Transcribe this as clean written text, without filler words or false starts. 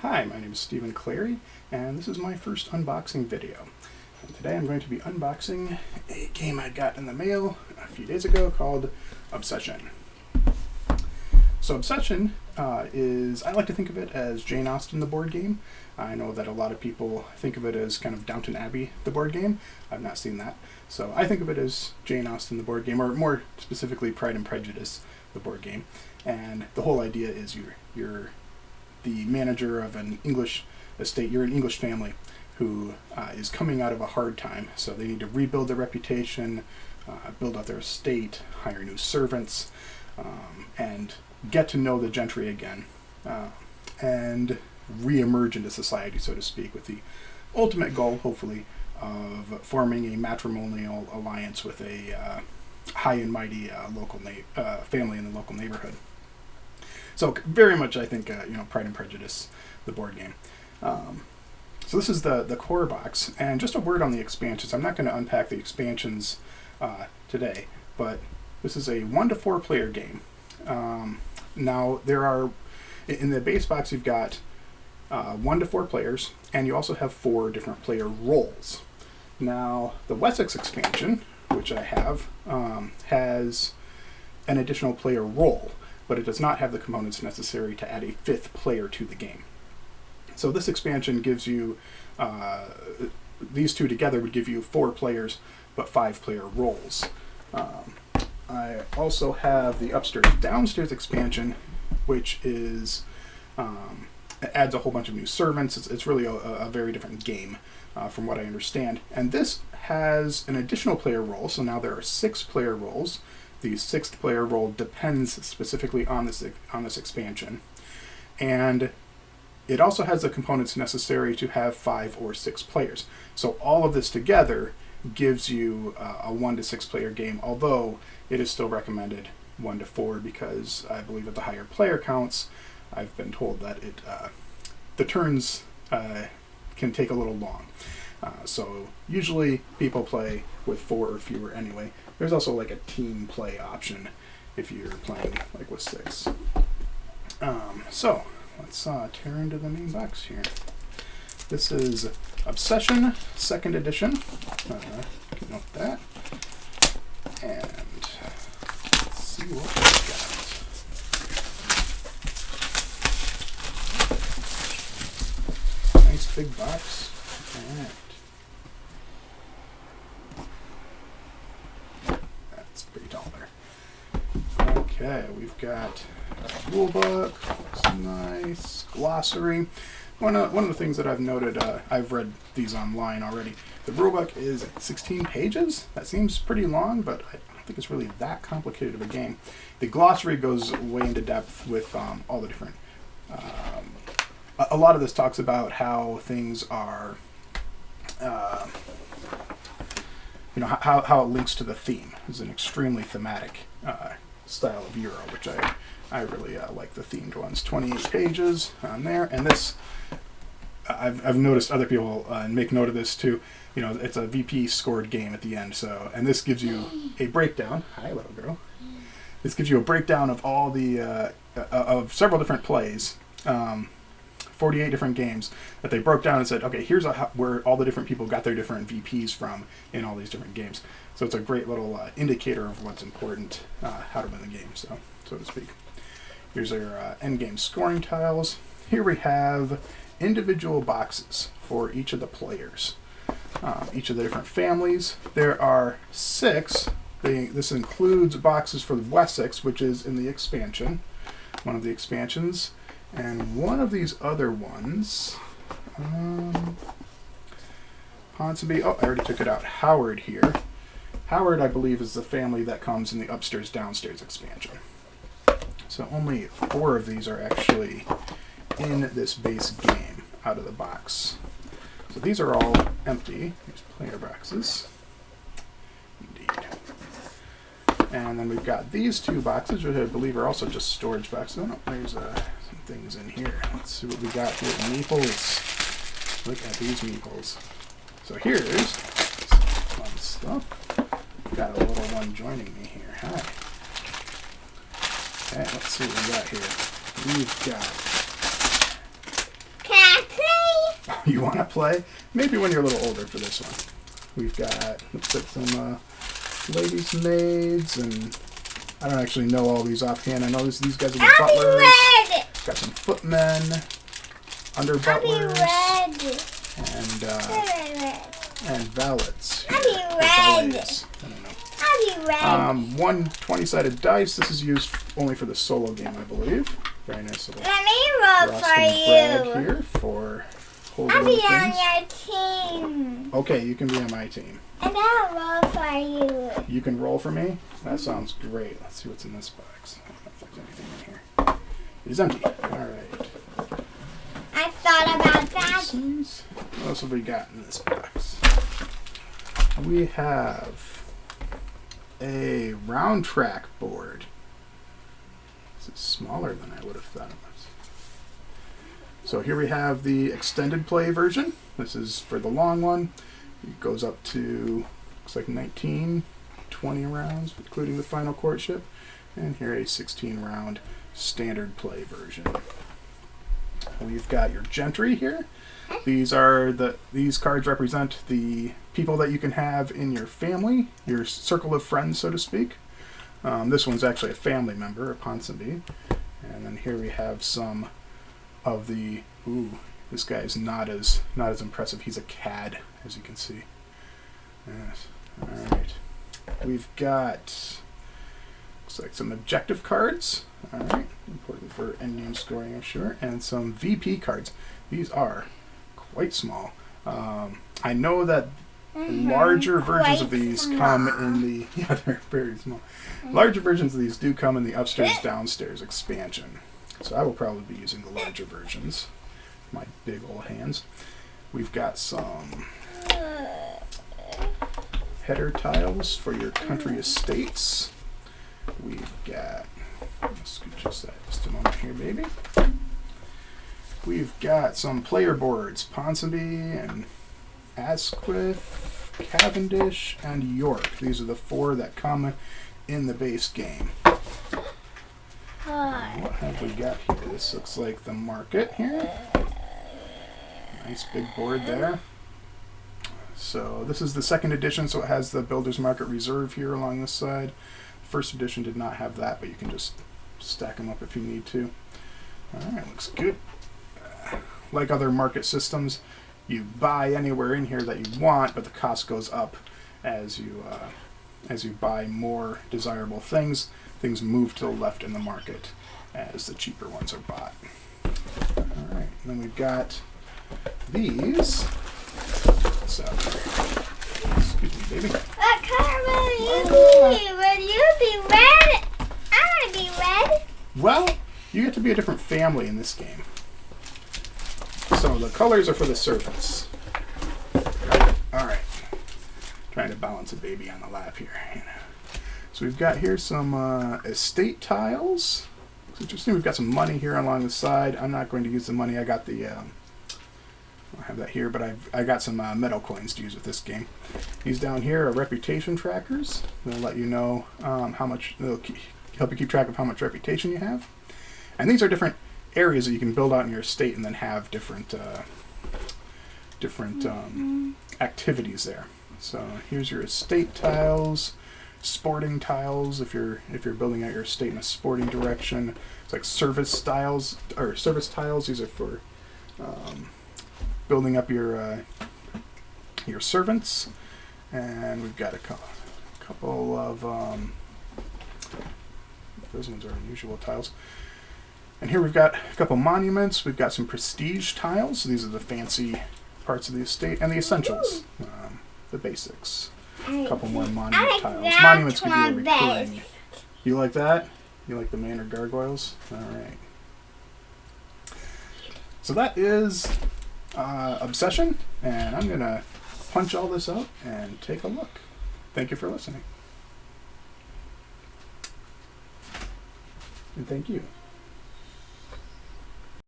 Hi, my name is Stephen Clary, and this is my first unboxing video. And today I'm going to be unboxing a game I got in the mail a few days ago called Obsession. So Obsession is, I like to think of it as Jane Austen, the board game. I know that a lot of people think of it as kind of Downton Abbey, the board game. I've not seen that. So I think of it as Jane Austen, the board game, or more specifically Pride and Prejudice, the board game. And the whole idea is you're the manager of an English estate. You're an English family who is coming out of a hard time. So they need to rebuild their reputation, build out their estate, hire new servants, and get to know the gentry again, and re-emerge into society, so to speak, with the ultimate goal, hopefully, of forming a matrimonial alliance with a high and mighty local family in the local neighborhood. So very much, I think, Pride and Prejudice, the board game. So this is the core box, and just a word on the expansions. I'm not going to unpack the expansions today, but this is a 1 to 4 player game. Now there are, in the base box, you've got 1 to 4 players, and you also have 4 different player roles. Now the Wessex expansion, which I have, has an additional player role, but it does not have the components necessary to add a 5th player to the game. So this expansion gives you, these two together would give you 4 players, but 5 player roles. I also have the Upstairs Downstairs expansion, which is, it adds a whole bunch of new servants. It's really a very different game, from what I understand. And this has an additional player role, so now there are 6 player roles. The 6th player role depends specifically on this expansion, and it also has the components necessary to have 5 or 6 players. So all of this together gives you a 1 to 6 player game, although it is still recommended 1 to 4 because I believe at the higher player counts, I've been told that the turns can take a little long. So usually people play with 4 or fewer anyway. There's also like a team play option if you're playing like with 6. So let's tear into the main box here. This is Obsession 2nd edition. Note that. And let's see what we got. Nice big box. All right. That's pretty tall there. Okay, we've got a rulebook. Looks nice. Glossary. One of the things that I've noted, I've read these online already. The rulebook is 16 pages. That seems pretty long, but I don't think it's really that complicated of a game. The glossary goes way into depth with all the different. A lot of this talks about how things are, how it links to the theme. It's an extremely thematic style of Euro, which I really like the themed ones. 28 pages on there, and this. I've noticed other people make note of this too. It's a VP scored game at the end. So, and this gives you a breakdown. Hi, little girl. This gives you a breakdown of all the of several different plays, 48 different games that they broke down and said, okay, here's where all the different people got their different VPs from in all these different games. So it's a great little indicator of what's important, how to win the game, so to speak. Here's our end game scoring tiles. Here we have individual boxes for each of the players, each of the different families. There are 6. This includes boxes for Wessex, which is in the expansion, one of the expansions, and one of these other ones, Ponsonby, I already took it out, Howard here. Howard, I believe, is the family that comes in the Upstairs Downstairs expansion. So only 4 of these are actually in this base game out of the box. So these are all empty. Here's player boxes. Indeed. And then we've got these 2 boxes, which I believe are also just storage boxes. Oh, there's some things in here. Let's see what we got here. Meeples. Look at these meeples. So here's some fun stuff. We've got a little one joining me here. Hi. Okay, let's see what we got here. We've got you want to play. Maybe when you're a little older for this one. We've got, looks like some ladies' maids, and I don't actually know all these offhand. I know these guys are the butlers. Got some footmen, under butlers, and valets. I don't know. One 20-sided dice. This is used only for the solo game, I believe. Very nice little Let me roll for brag you. here for holding I'll be things. on your team. Okay, you can be on my team. And I'll roll for you. You can roll for me? That sounds great. Let's see what's in this box. I don't know if there's anything in here. It is empty. Alright. I thought about that. What else have we got in this box? We have a round track board. This is smaller than I would have thought it was. So here we have the extended play version. This is for the long one. It goes up to, looks like 19, 20 rounds, including the final courtship. And here a 16-round standard play version. We've got your gentry here. These cards represent the people that you can have in your family, your circle of friends, so to speak. This one's actually a family member, a Ponsonby. And then here we have some of the, this guy is not as impressive. He's a cad, as you can see. Yes. All right. We've got, looks like some objective cards. All right. Important for endgame scoring, I'm sure. And some VP cards. These are quite small. I know that larger versions of these come in the, yeah, they're very small. Larger versions of these do come in the upstairs, downstairs expansion. So I will probably be using the larger versions. My big old hands. We've got some header tiles for your country estates. We've got, let's scooch that just a moment here, baby. We've got some player boards, Ponsonby and Asquith, Cavendish, and York. These are the 4 that come in the base game. What have we got here? This looks like the market here. Nice big board there. So this is the 2nd edition, so it has the Builder's Market Reserve here along this side. First edition did not have that, but you can just stack them up if you need to. Alright, looks good. Like other market systems, you buy anywhere in here that you want, but the cost goes up as you buy more desirable things. Things move to the left in the market as the cheaper ones are bought. Alright, then we've got these. So, excuse me, baby. What color will you be? Will you be red? I want to be red. Well, you get to be a different family in this game. So the colors are for the servants. Alright. Trying to balance a baby on the lap here. So we've got here some estate tiles. It's interesting. We've got some money here along the side. I'm not going to use the money. I got the, I have that here, but I got some metal coins to use with this game. These down here are reputation trackers. They'll let you know how much, they'll help you keep track of how much reputation you have. And these are different areas that you can build out in your estate and then have different activities there. So here's your estate tiles, sporting tiles if you're building out your estate in a sporting direction. It's like service tiles. These are for building up your servants. And we've got a couple of those ones are unusual tiles. And here we've got a couple monuments. We've got some prestige tiles. These are the fancy parts of the estate, and the essentials, the basics. A couple more monument tiles. Monuments could be a recurring. You like that? You like the manor gargoyles? All right. So that is Obsession, and I'm gonna punch all this out and take a look. Thank you for listening. And thank you.